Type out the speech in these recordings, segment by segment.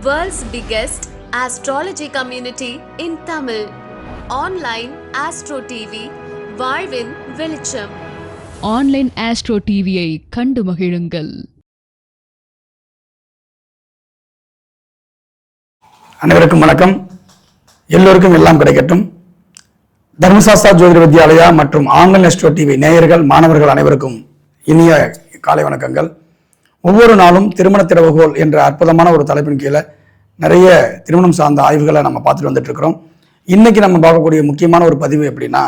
World's biggest astrology community in Tamil. Online Astro TV, வாழ்வின் வெளிச்சம். Online astro டிவியை கண்டு மகிழுங்கள். அனைவருக்கும் வணக்கம். எல்லோருக்கும் எல்லாம் கிடைக்கட்டும். தர்மசாஸ்திரா ஜோதிட வித்யாலயா மற்றும் ஆன்லைன் ஆஸ்ட்ரோ டிவி நேயர்கள் மாணவர்கள் அனைவருக்கும் இனிய காலை வணக்கங்கள். ஒவ்வொரு நாளும் திருமண திறவுகோல் என்ற அற்புதமான ஒரு தலைப்பின் கீழே நிறைய திருமணம் சார்ந்த ஆய்வுகளை நம்ம பார்த்துட்டு வந்துட்டு இருக்கிறோம். இன்னைக்கு நம்ம பார்க்கக்கூடிய முக்கியமான ஒரு பதிவு எப்படின்னா,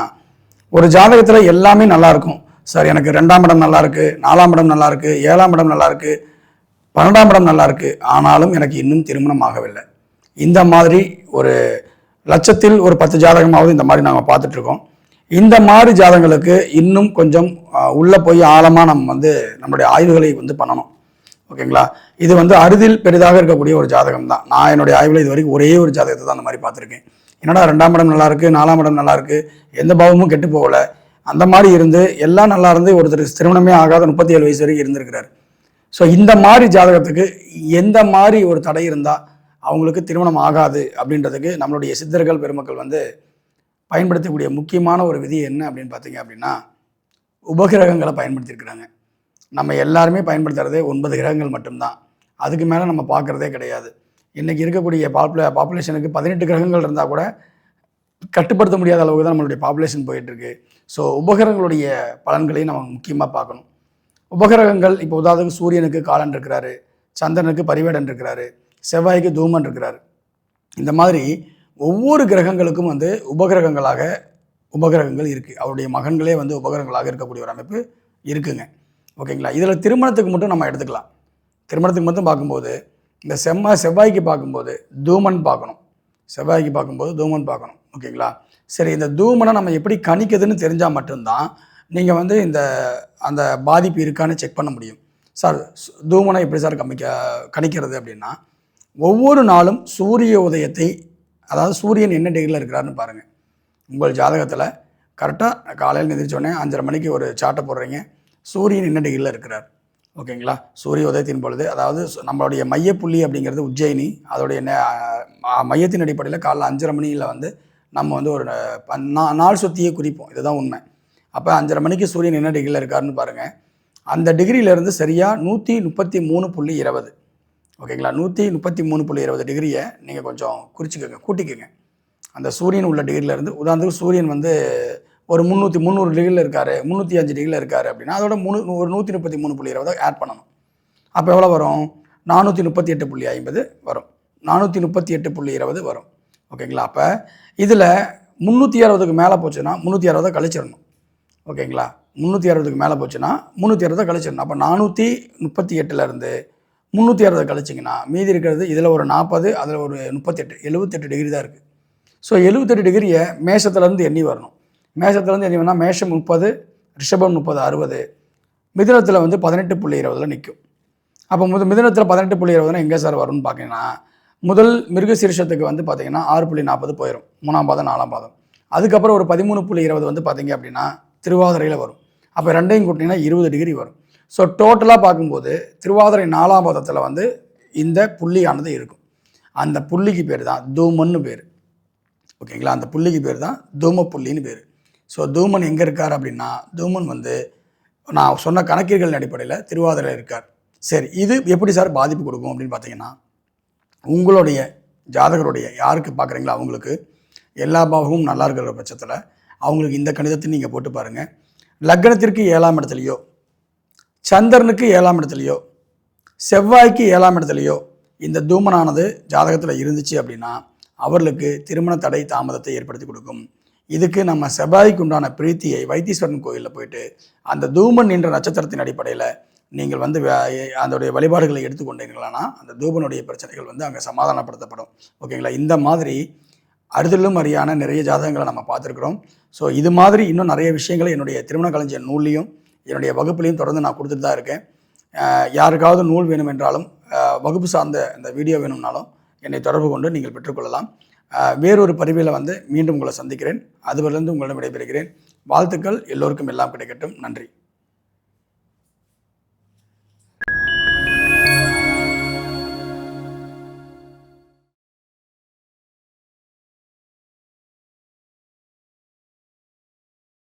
ஒரு ஜாதகத்தில் எல்லாமே நல்லா இருக்கும் சார், எனக்கு 2ஆம் இடம் நல்லா இருக்கு, 4ஆம் இடம் நல்லா இருக்கு, 7ஆம் இடம் நல்லா இருக்கு, 12ஆம் இடம் நல்லா இருக்கு, ஆனாலும் எனக்கு இன்னும் திருமணம் ஆகவில்லை. இந்த மாதிரி ஒரு லட்சத்தில் ஒரு 10 ஜாதகமாவது இந்த மாதிரி நாங்கள் பார்த்துட்டு இருக்கோம். இந்த மாதிரி ஜாதகங்களுக்கு இன்னும் கொஞ்சம் உள்ள போய் ஆழமாக நம்ம நம்மளுடைய ஆய்வுகளை பண்ணணும். ஓகேங்களா? இது அறுதில் பெரிதாக இருக்கக்கூடிய ஒரு ஜாதகம் தான். நான் என்னுடைய ஆய்வில் இது வரைக்கும் ஒரே ஒரு ஜாதகத்தை தான் அந்த மாதிரி பார்த்துருக்கேன். என்னடா 2ஆம் இடம் நல்லா இருக்கு, 4ஆம் இடம் நல்லா இருக்கு, எந்த பாவமும் கெட்டு போகல, அந்த மாதிரி இருந்து எல்லாம் நல்லா இருந்து ஒருத்தர் திருமணமே ஆகாத 37 வயசு வரைக்கும் இருந்திருக்கிறார். ஸோ இந்த மாதிரி ஜாதகத்துக்கு எந்த மாதிரி ஒரு தடை இருந்தால் அவங்களுக்கு திருமணம் ஆகாது அப்படின்றதுக்கு நம்மளுடைய சித்தர்கள் பெருமக்கள் பயன்படுத்தக்கூடிய முக்கியமான ஒரு விதி என்ன அப்படின்னு பார்த்தீங்க அப்படின்னா, உபகிரகங்களை பயன்படுத்தியிருக்கிறாங்க. நம்ம எல்லாருமே பயன்படுத்துறதே 9 கிரகங்கள் மட்டும்தான். அதுக்கு மேலே நம்ம பார்க்குறதே கிடையாது. இன்றைக்கி இருக்கக்கூடிய பாப்புலேஷனுக்கு 18 கிரகங்கள் இருந்தால் கூட கட்டுப்படுத்த முடியாத அளவுக்கு தான் நம்மளுடைய பாப்புலேஷன் போயிட்டுருக்கு. ஸோ உபகிரகங்களுடைய பலன்களையும் நம்ம முக்கியமாக பார்க்கணும். உபகிரகங்கள் இப்போ உதாரணத்துக்கு சூரியனுக்கு காலன் இருக்கிறாரு, சந்திரனுக்கு பரிவேடன் இருக்கிறாரு, செவ்வாய்க்கு தூமன் இருக்கிறாரு. இந்த மாதிரி ஒவ்வொரு கிரகங்களுக்கும் உபகிரகங்கள் இருக்குது. அவருடைய மகன்களே உபகிரகங்களாக இருக்கக்கூடிய ஒரு அமைப்பு இருக்குங்க. ஓகேங்களா? இதில் திருமணத்துக்கு மட்டும் நம்ம எடுத்துக்கலாம். திருமணத்துக்கு மட்டும் பார்க்கும்போது இந்த செவ்வாய்க்கு பார்க்கும்போது தூமன் பார்க்கணும், செவ்வாய்க்கு பார்க்கும்போது தூமன் பார்க்கணும். ஓகேங்களா? சரி, இந்த தூமனை நம்ம எப்படி கணிக்கிறதுன்னு தெரிஞ்சால் மட்டும்தான் நீங்கள் அந்த பாதிப்பு இருக்கான்னு செக் பண்ண முடியும். சார், தூமனை எப்படி சார் கணிக்கிறது அப்படின்னா, ஒவ்வொரு நாளும் சூரிய உதயத்தை, அதாவது சூரியன் என்ன டிகிரியில் இருக்கிறாருன்னு பாருங்கள். உங்கள் ஜாதகத்தில் கரெக்டாக காலையில் எந்திரிச்சோடனே 5:30 மணிக்கு ஒரு சாட்டை போடுறீங்க, சூரியன் என்ன டிகிரியில் இருக்கிறார். ஓகேங்களா? சூரிய உதயத்தின் பொழுது, அதாவது நம்மளுடைய மையப்புள்ளி அப்படிங்கிறது உஜ்ஜயினி, அதோடைய மையத்தின் அடிப்படையில் காலைல 5:30 மணியில் நம்ம ஒரு நாள் சுற்றியே குறிப்போம். இதுதான் உண்மை. அப்போ 5:30 மணிக்கு சூரியன் என்ன டிகிரியில் இருக்காருன்னு பாருங்கள். அந்த டிகிரியிலேருந்து சரியாக 133.20. ஓகேங்களா? 133.20 டிகிரியை நீங்கள் கொஞ்சம் குறிச்சிக்கோங்க, கூட்டிக்கோங்க. அந்த சூரியன் உள்ள டிகிரியிலேருந்து, உதாரணத்துக்கு சூரியன் ஒரு 300 டிகிரியில் இருக்கார், 305 டிகிரியில் இருக்கார் அப்படின்னா அதோட ஒரு 133.20 ஆட் பண்ணணும். அப்போ எவ்வளோ வரும்? 438.50 வரும், 438.20 வரும். ஓகேங்களா? அப்போ இதில் 360க்கு மேலே போச்சுன்னா 360 கழிச்சிடணும். ஓகேங்களா? 360க்கு மேலே போச்சுன்னா 360 கழிச்சிடணும். அப்போ 438லேருந்து 360 கழிச்சிங்கன்னா மீதி இருக்கிறது இதில் ஒரு 40, அதில் ஒரு 38, 78 டிகிரி தான் இருக்குது. ஸோ 78 டிகிரியை மேஷத்துலேருந்து எண்ணி வரணும். மேஷத்துலேருந்து எண்ணி வேணால் மேஷம் 30, ரிஷபம் 30, 60, மிதுனத்தில் 18.20 நிற்கும். அப்போ மிதுனத்தில் 18.20 எங்கே சார் வரும்னு பார்த்தீங்கன்னா, முதல் மிருகசீரிஷத்துக்கு பார்த்தீங்கன்னா 6.40 போயிடும், 3ஆம் பாதம் 4ஆம் பாதம். அதுக்கப்புறம் ஒரு 13.20 பார்த்தீங்க அப்படின்னா திருவாதிரையில் வரும். அப்போ ரெண்டையும் கூட்டிங்கன்னா 20 டிகிரி வரும். ஸோ டோட்டலாக பார்க்கும்போது திருவாதிரை 4ஆம் பாதத்தில் இந்த புள்ளியானது இருக்கும். அந்த புள்ளிக்கு பேர் தான் தூமன்னு பேர். ஓகேங்களா? அந்த புள்ளிக்கு பேர் தான் தூம புள்ளின்னு பேர். ஸோ தூமன் எங்கே இருக்கார் அப்படின்னா, தூமன் நான் சொன்ன கணக்கீடுகளின் அடிப்படையில் திருவாதிரையில் இருக்கார். சரி, இது எப்படி சார் பாதிப்பு கொடுக்கும் அப்படின்னு பார்த்தீங்கன்னா, உங்களுடைய ஜாதகருடைய யாருக்கு பார்க்குறீங்களோ அவங்களுக்கு எல்லா பாவமும் நல்லா இருக்கிற பட்சத்தில் அவங்களுக்கு இந்த கணிதத்தை நீங்கள் போட்டு பாருங்கள். லக்னத்திற்கு 7ஆம் இடத்துலையோ, சந்திரனுக்கு 7ஆம் இடத்துலையோ, செவ்வாய்க்கு 7ஆம் இடத்துலையோ இந்த தூமனானது ஜாதகத்தில் இருந்துச்சு அப்படின்னா அவர்களுக்கு திருமண தடை தாமதத்தை ஏற்படுத்தி கொடுக்கும். இதுக்கு நம்ம செவ்வாய்க்கு உண்டான பிரீத்தியை வைத்தீஸ்வரன் கோயிலில் போயிட்டு அந்த தூமன் என்ற நட்சத்திரத்தின் அடிப்படையில் நீங்கள் அதோடைய வழிபாடுகளை எடுத்துக்கொண்டீங்களான்னா அந்த தூமனுடைய பிரச்சனைகள் அங்கே சமாதானப்படுத்தப்படும். ஓகேங்களா? இந்த மாதிரி அறுதிலும் அறியான நிறைய ஜாதகங்களை நம்ம பார்த்துருக்குறோம். ஸோ இது மாதிரி இன்னும் நிறைய விஷயங்களை என்னுடைய திருமண களஞ்சியம் நூல்லையும் என்னுடைய வகுப்புலையும் தொடர்ந்து நான் கொடுத்துட்டு தான் இருக்கேன். யாருக்காவது நூல் வேணும் என்றாலும், வகுப்பு சார்ந்த இந்த வீடியோ வேணும்னாலும் என்னை தொடர்பு கொண்டு நீங்கள் பெற்றுக்கொள்ளலாம். வேறொரு பதிவில் மீண்டும் உங்களை சந்திக்கிறேன். அதுவரையிலிருந்து உங்களிடம் விடைபெறுகிறேன். வாழ்த்துக்கள். எல்லோருக்கும் எல்லாம் கிடைக்கட்டும். நன்றி.